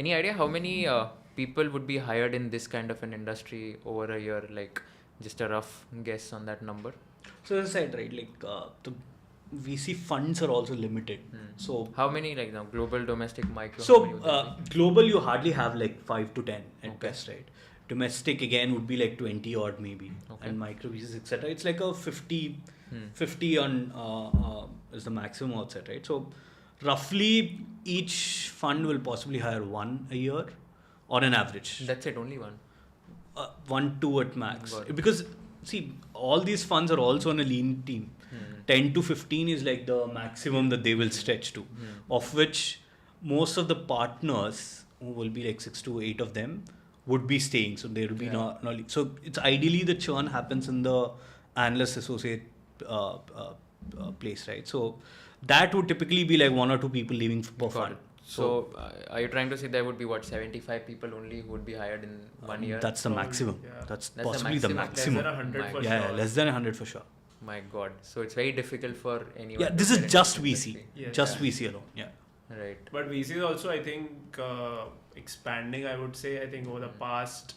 Any idea how many people would be hired in this kind of an industry over a year? Like, just a rough guess on that number. So as I said, right, the VC funds are also limited. So how many, like, now global, domestic, micro? So how many would there be? global, you hardly have like 5 to 10 at Okay. best, right? Domestic again would be like 20 odd maybe, Okay. and micro visas, etc. It's like a 50 on is the maximum outside, right? So roughly each fund will possibly hire one a year, on an average. That's it, only one. 1, 2 at max. Got it. Because see, all these funds are also on a lean team. 10 to 15 is like the maximum that they will stretch to, of which most of the partners, who will be like 6 to 8 of them, would be staying. So there will be not so it's ideally the churn happens in the analyst associate place, right? So that would typically be like 1 or 2 people leaving per Got fund. it. So are you trying to say there would be 75 people only who would be hired in 1 year? That's the maximum. Yeah. That's the possibly the maximum. maximum. Less than 100 for Yeah, sure. less than 100 for sure. My God. So it's very difficult for anyone. Yeah, to this get is into just this VC. industry. Yes. Just VC alone. Yeah. Right. But VC is also, I think, expanding, I would say, I think over the past.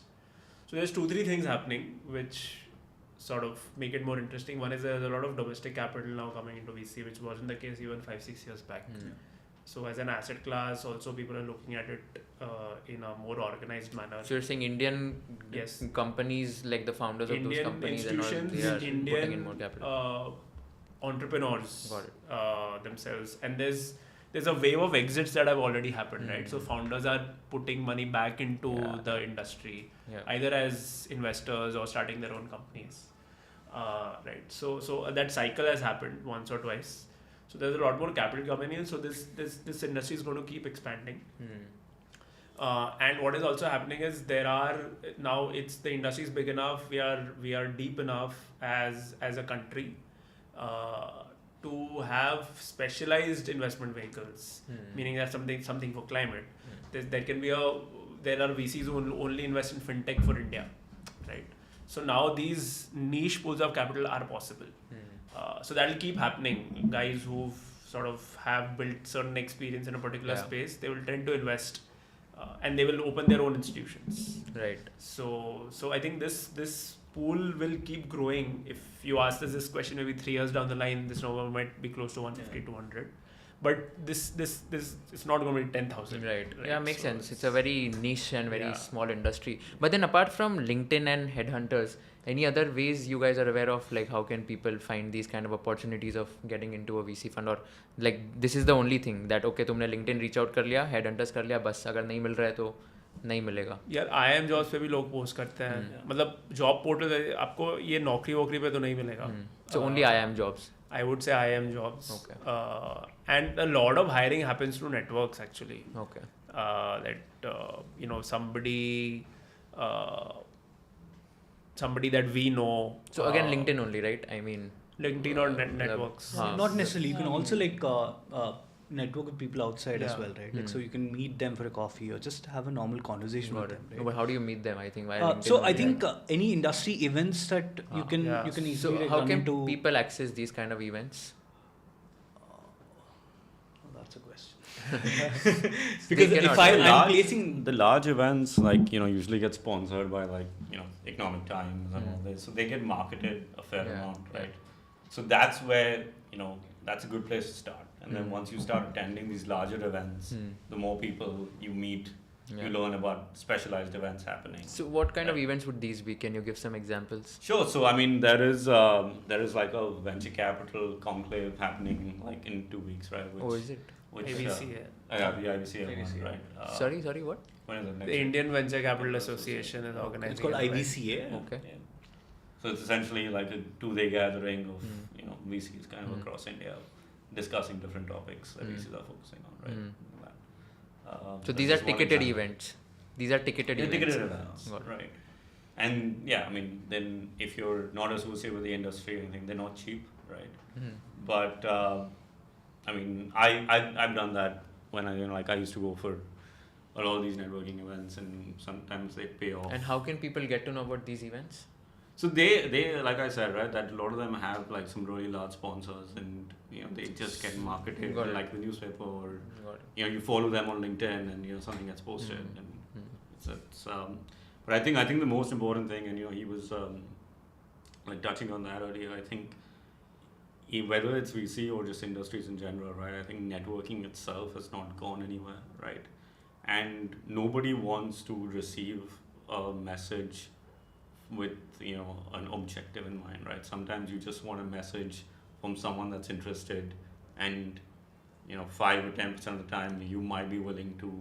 So there's 2-3 things happening which sort of make it more interesting. One is there's a lot of domestic capital now coming into VC, which wasn't the case even 5-6 years back. So as an asset class, also people are looking at it in a more organized manner. So you're saying Indian Yes. companies, like the founders of those Indian companies and all, institutions, they are putting in Indian more capital. entrepreneurs Got themselves, and there's a wave of exits that have already happened, right? So founders are putting money back into the industry, either as investors or starting their own companies, right? So that cycle has happened once or twice. So there's a lot more capital coming in. So this industry is going to keep expanding. And what is also happening is the industry is big enough. We are deep enough as a country to have specialized investment vehicles, meaning that something for climate. There are VCs who only invest in fintech for India, right? So now these niche pools of capital are possible. So that will keep happening. Guys who sort of have built certain experience in a particular space, they will tend to invest, and they will open their own institutions. Right. So I think this pool will keep growing. If you ask us this question maybe 3 years down the line, this number might be close to 150 to 100. But this it's not going to be 10,000. Right. Yeah, makes sense. It's a very niche and very small industry. But then apart from LinkedIn and headhunters, any other ways you guys are aware of, like how can people find these kind of opportunities of getting into a VC fund, or like this is the only thing that okay तुमने LinkedIn reach out कर लिया, headhunters कर लिया, बस अगर नहीं मिल रहा है तो नहीं मिलेगा. यार IIM jobs पे भी लोग पोस्ट करते हैं. मतलब जॉब पोर्टल आपको ये नौकरी पे तो नहीं मिलेगा. So only IIM jobs. I would say IIM jobs. Okay. And a lot of hiring happens through networks actually. Okay. Somebody that we know. So again, LinkedIn only, right? I mean, LinkedIn or networks. Not necessarily. You can also network with people outside as well, right? Like so you can meet them for a coffee or just have a normal conversation with them. Right? No, but how do you meet them? I think via LinkedIn. So I think any industry events that you can easily So how run can into. people access these kind of events? That's a question. Because if I'm placing the large events, usually get sponsored by Economic Times and all this, so they get marketed a fair amount, right? So that's where that's a good place to start. And then once you start attending these larger events, the more people you meet, you learn about specialized events happening. So what kind of events would these be? Can you give some examples? Sure. So I mean, there is like a venture capital conclave happening like in 2 weeks, right? Is it? IVCA. The IVCA one, right? Sorry, what? When is it next The week? Indian Venture Capital Association is organizing. it's called it, right? IVCA. Okay. Yeah. So it's essentially like a 2-day gathering of VCs kind of across India, discussing different topics that VCs are focusing on, right? So these are ticketed events. These are ticketed events. Ticketed events, right? And I mean, then if you're not associated with the industry or anything, they're not cheap, right? But I mean, I've done that when I used to go for a lot of these networking events, and sometimes they pay off. And how can people get to know about these events? So they like I said, right, that a lot of them have like some really large sponsors, and they just get marketed like the newspaper, or you follow them on LinkedIn, and something gets posted, and it's but I think the most important thing, and he was like touching on that earlier. I think whether it's VC or just industries in general, right? I think networking itself has not gone anywhere, right? And nobody wants to receive a message with an objective in mind, right? Sometimes you just want a message from someone that's interested, and 5 or 10% of the time you might be willing to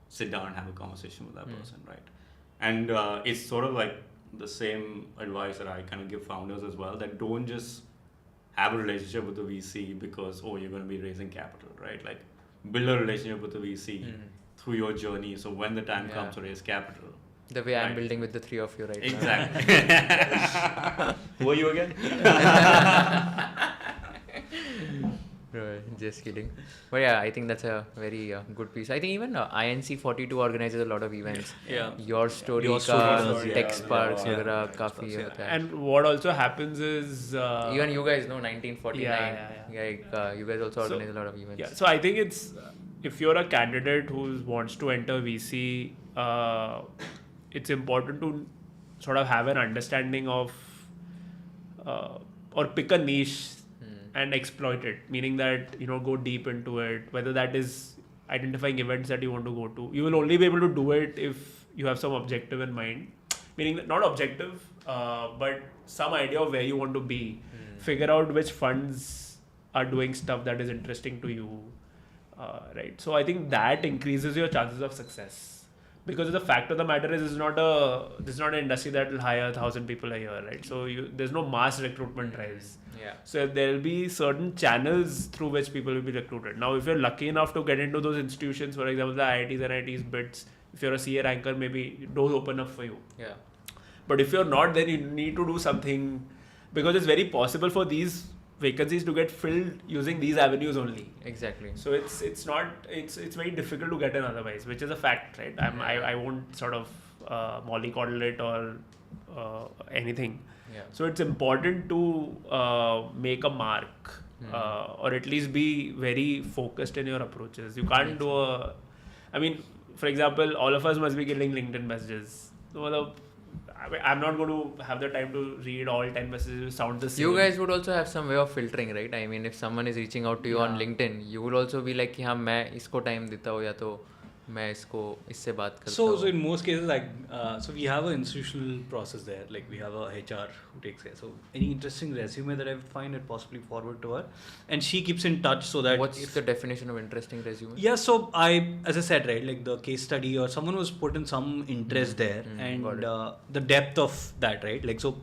sit down and have a conversation with that person, right? And it's sort of like the same advice that I kind of give founders as well, that don't just have a relationship with the VC because you're going to be raising capital, right? Like build a relationship with the VC through your journey, so when the time comes to raise capital, the way I'm building with the three of you right now. Exactly. Who are you again? Just kidding. But yeah, I think that's a very good piece. I think even INC 42 organizes a lot of events. Yeah. Your Story, Your Story, Tech Sparks, kafi hota hai. And what also happens is Even you guys know 1949. Yeah. You guys also organize a lot of events. Yeah, so I think it's if you're a candidate who wants to enter VC, it's important to sort of have an understanding of or pick a niche and exploit it, meaning that go deep into it, whether that is identifying events that you want to go to. You will only be able to do it if you have some objective in mind, meaning that not objective but some idea of where you want to be. Figure out which funds are doing stuff that is interesting to you, right? So I think that increases your chances of success, because the fact of the matter is this is not an industry that will hire 1,000 people a year, right? So there's no mass recruitment drives. Yeah. So there will be certain channels through which people will be recruited. Now, if you're lucky enough to get into those institutions, for example, the IITs, NITs, BITS, if you're a CA ranker, maybe doors open up for you. Yeah. But if you're not, then you need to do something, because it's very possible for these vacancies to get filled using these avenues only. Exactly. So it's very difficult to get in otherwise, which is a fact, right? I won't sort of mollycoddle it or anything. Yeah. So it's important to make a mark, or at least be very focused in your approaches. You can't for example, all of us must be getting LinkedIn messages. So I'm not going to have the time to read all 10 messages, sound the same. You guys would also have some way of filtering, right? I mean, if someone is reaching out to you on LinkedIn, you will also be like, हाँ मैं इसको time देता हूँ या तो मैं इसको इससे बात करता हूँ. So in most cases, like so we have an institutional process there. Like we have a HR who takes care. So any interesting resume that I find, it possibly forward to her, and she keeps in touch so that. What's the definition of interesting resume? Yeah, so as I said, right, like the case study or someone was put in some interest there, and the depth of that, right, like so,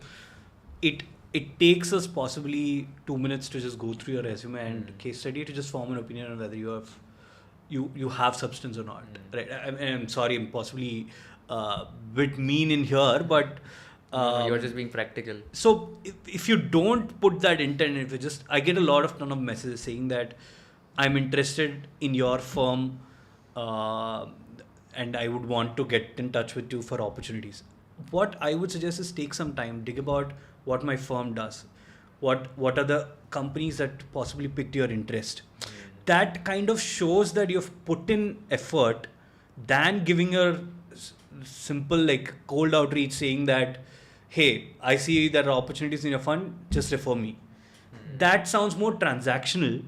it takes us possibly 2 minutes to just go through your resume and case study to just form an opinion on whether you have substance or not, right? I'm sorry, I'm possibly bit mean in here, but you're just being practical. So if you don't put that intent, if you just, I get a ton of messages saying that I'm interested in your firm and I would want to get in touch with you for opportunities. What I would suggest is take some time, dig about what my firm does, what are the companies that possibly piqued your interest. That kind of shows that you've put in effort than giving a simple like cold outreach saying that, hey, I see there are opportunities in your fund, just refer me. That sounds more transactional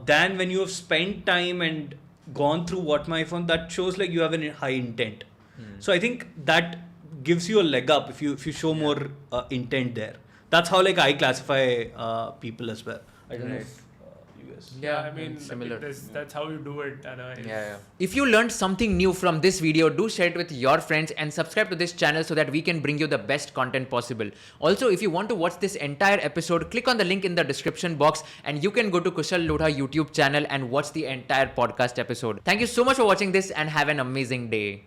than when you have spent time and gone through what my fund. That shows like you have a high intent. So I think that gives you a leg up if you show more intent there. That's how like I classify people as well. I don't know if you guys. Yeah, I mean, similar. That's how you do it. If you learned something new from this video, do share it with your friends and subscribe to this channel so that we can bring you the best content possible. Also, if you want to watch this entire episode, click on the link in the description box and you can go to Kushal Lodha YouTube channel and watch the entire podcast episode. Thank you so much for watching this and have an amazing day.